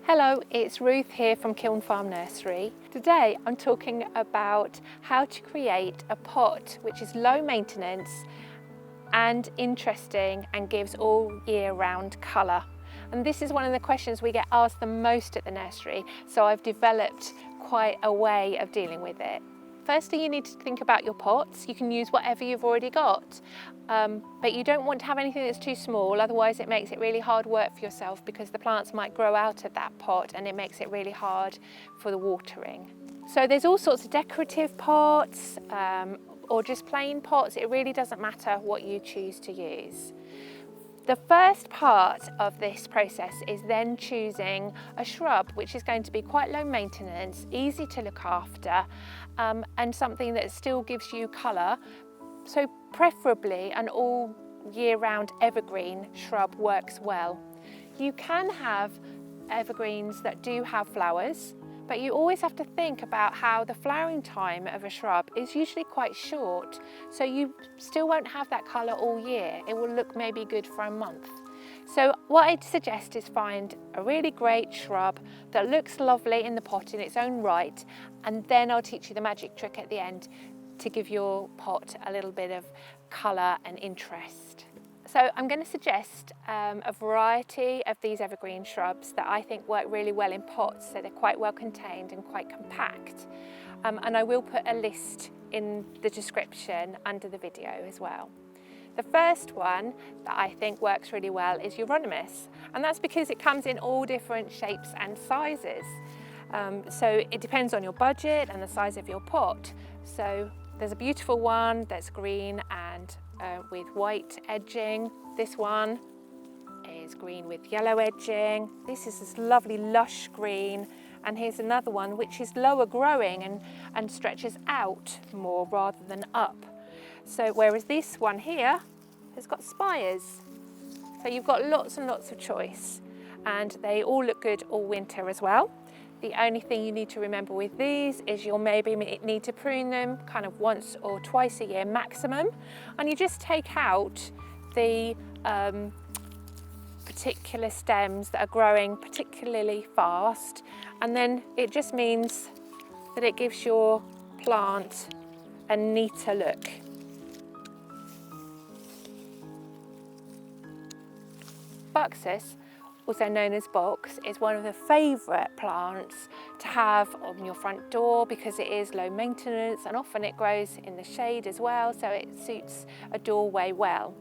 Hello, it's Ruth here from Kiln Farm Nursery. Today I'm talking about how to create a pot which is low maintenance and interesting and gives all year round colour. And this is one of the questions we get asked the most at the nursery, so I've developed quite a way of dealing with it. Firstly, you need to think about your pots. You can use whatever you've already got, but you don't want to have anything that's too small, otherwise it makes it really hard work for yourself because the plants might grow out of that pot and it makes it really hard for the watering. So there's all sorts of decorative pots or just plain pots. It really doesn't matter what you choose to use. The first part of this process is then choosing a shrub which is going to be quite low maintenance, easy to look after, and something that still gives you colour. So preferably an all year round evergreen shrub works well. You can have evergreens that do have flowers, but you always have to think about how the flowering time of a shrub is usually quite short, so you still won't have that colour all year. It will look maybe good for a month. So what I'd suggest is find a really great shrub that looks lovely in the pot in its own right, and then I'll teach you the magic trick at the end to give your pot a little bit of colour and interest. So I'm going to suggest a variety of these evergreen shrubs that I think work really well in pots, so they're quite well contained and quite compact. And I will put a list in the description under the video as well. The first one that I think works really well is Euonymus, and that's because it comes in all different shapes and sizes. So it depends on your budget and the size of your pot. So there's a beautiful one that's green and with white edging. This one is green with yellow edging. This is this lovely lush green. And here's another one which is lower growing and stretches out more rather than up. So whereas this one here has got spires. So you've got lots and lots of choice, and they all look good all winter as well. The only thing you need to remember with these is you'll maybe need to prune them kind of once or twice a year maximum, and you just take out the particular stems that are growing particularly fast, and then it just means that it gives your plant a neater look. Buxus, also known as box, is one of the favourite plants to have on your front door because it is low maintenance and often it grows in the shade as well, so it suits a doorway well.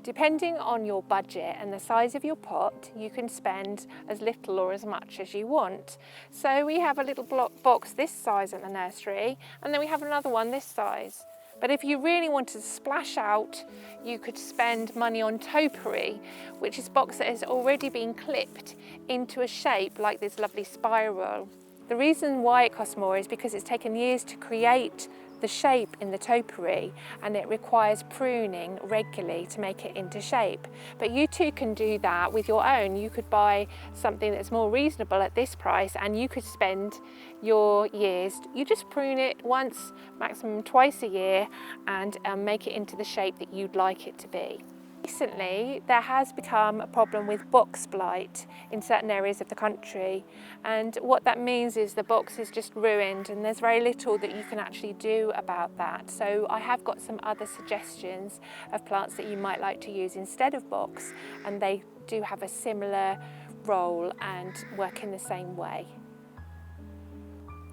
Depending on your budget and the size of your pot, you can spend as little or as much as you want. So we have a little box this size at the nursery, and then we have another one this size. But if you really wanted to splash out, you could spend money on topiary, which is box that has already been clipped into a shape like this lovely spiral. The reason why it costs more is because it's taken years to create the shape in the topiary, and it requires pruning regularly to make it into shape. But you too can do that with your own. You could buy something that's more reasonable at this price, and you could spend your years, you just prune it once, maximum twice a year, and make it into the shape that you'd like it to be. Recently, there has become a problem with box blight in certain areas of the country, and what that means is the box is just ruined and there's very little that you can actually do about that. So I have got some other suggestions of plants that you might like to use instead of box, and they do have a similar role and work in the same way.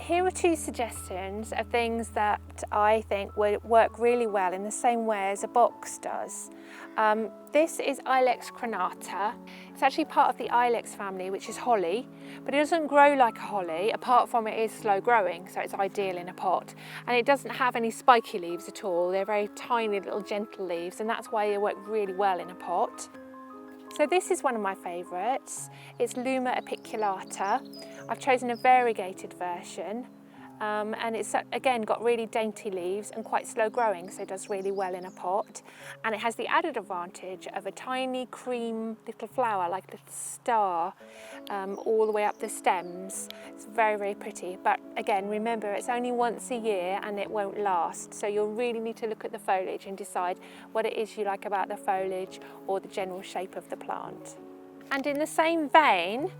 Here are two suggestions of things that I think would work really well in the same way as a box does. This is Ilex crenata. It's actually part of the Ilex family, which is holly, but it doesn't grow like a holly, apart from it is slow growing, so it's ideal in a pot. And it doesn't have any spiky leaves at all. They're very tiny little gentle leaves, and that's why they work really well in a pot. So this is one of my favourites. It's Luma apiculata. I've chosen a variegated version, and it's again got really dainty leaves and quite slow growing, so it does really well in a pot. And it has the added advantage of a tiny cream little flower, like a little star, all the way up the stems. It's very, very pretty, but again, remember it's only once a year and it won't last, so you'll really need to look at the foliage and decide what it is you like about the foliage or the general shape of the plant. And in the same vein,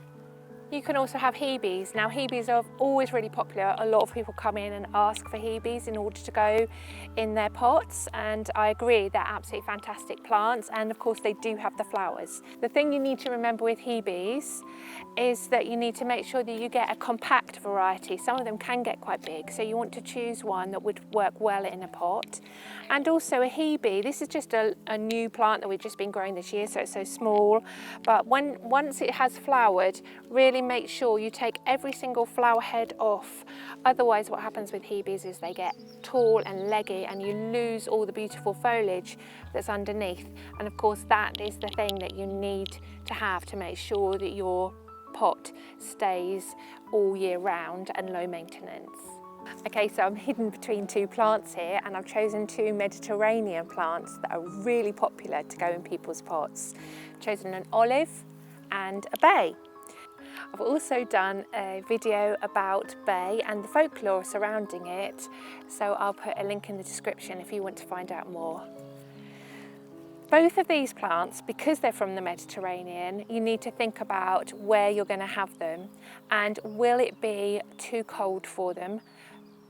You can also have Hebes. Now Hebes are always really popular. A lot of people come in and ask for Hebes in order to go in their pots, and I agree, they're absolutely fantastic plants, and of course they do have the flowers. The thing you need to remember with Hebes is that you need to make sure that you get a compact variety. Some of them can get quite big, so you want to choose one that would work well in a pot. And also a Hebe, this is just a new plant that we've just been growing this year, so it's so small, but once it has flowered, really make sure you take every single flower head off. Otherwise what happens with Hebes is they get tall and leggy and you lose all the beautiful foliage that's underneath. And of course that is the thing that you need to have to make sure that your pot stays all year round and low maintenance. Okay, so I'm hidden between two plants here, and I've chosen two Mediterranean plants that are really popular to go in people's pots. I've chosen an olive and a bay. I've also done a video about bay and the folklore surrounding it, so I'll put a link in the description if you want to find out more. Both of these plants, because they're from the Mediterranean, you need to think about where you're going to have them and will it be too cold for them.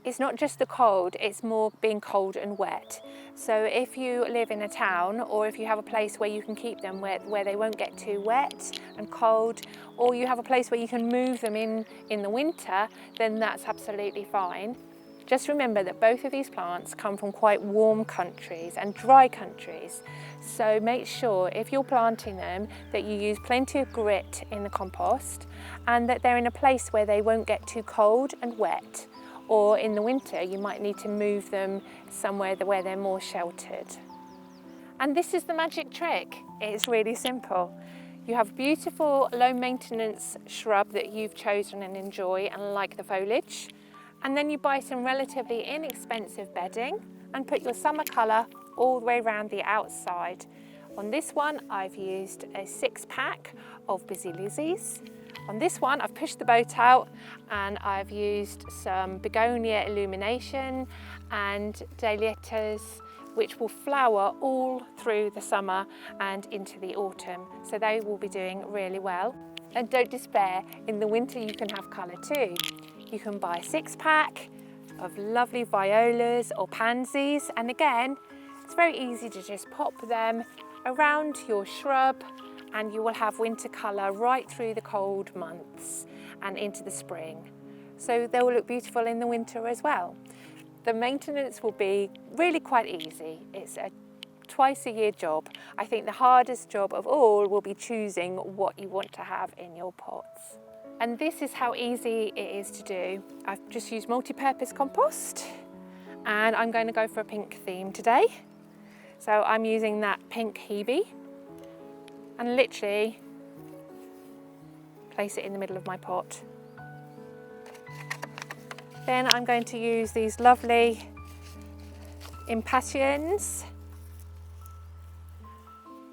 It's not just the cold, it's more being cold and wet. So if you live in a town, or if you have a place where you can keep them where they won't get too wet and cold, or you have a place where you can move them in the winter, then that's absolutely fine. Just remember that both of these plants come from quite warm countries and dry countries. So make sure if you're planting them that you use plenty of grit in the compost and that they're in a place where they won't get too cold and wet. Or in the winter you might need to move them somewhere where they're more sheltered. And this is the magic trick. It's really simple. You have a beautiful low maintenance shrub that you've chosen and enjoy and like the foliage. And then you buy some relatively inexpensive bedding and put your summer colour all the way around the outside. On this one I've used a 6-pack of Busy Lizzies. On this one I've pushed the boat out and I've used some begonia illumination and dahlias, which will flower all through the summer and into the autumn. So they will be doing really well. And don't despair, in the winter you can have colour too. You can buy a 6-pack of lovely violas or pansies, and again, it's very easy to just pop them around your shrub and you will have winter colour right through the cold months and into the spring. So they will look beautiful in the winter as well. The maintenance will be really quite easy. It's a twice-a-year job. I think the hardest job of all will be choosing what you want to have in your pots. And this is how easy it is to do. I've just used multi-purpose compost and I'm going to go for a pink theme today. So I'm using that pink Hebe and literally place it in the middle of my pot. Then I'm going to use these lovely impatiens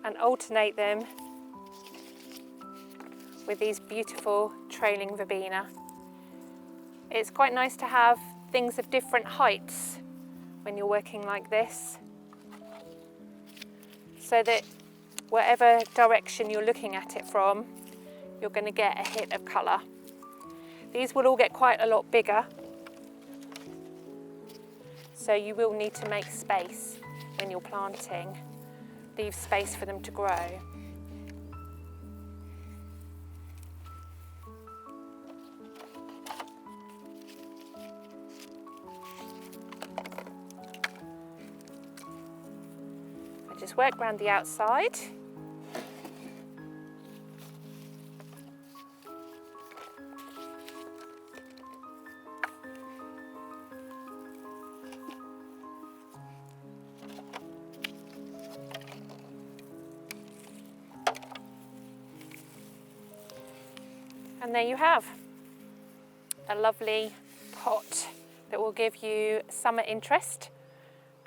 and alternate them with these beautiful trailing verbena. It's quite nice to have things of different heights when you're working like this, so that whatever direction you're looking at it from, you're going to get a hit of colour. These will all get quite a lot bigger, so you will need to make space when you're planting. Leave space for them to grow. Just work around the outside. And there you have a lovely pot that will give you summer interest,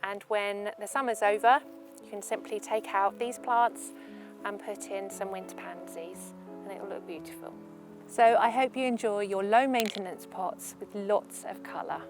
and when the summer's over you can simply take out these plants and put in some winter pansies and it will look beautiful. So I hope you enjoy your low maintenance pots with lots of colour.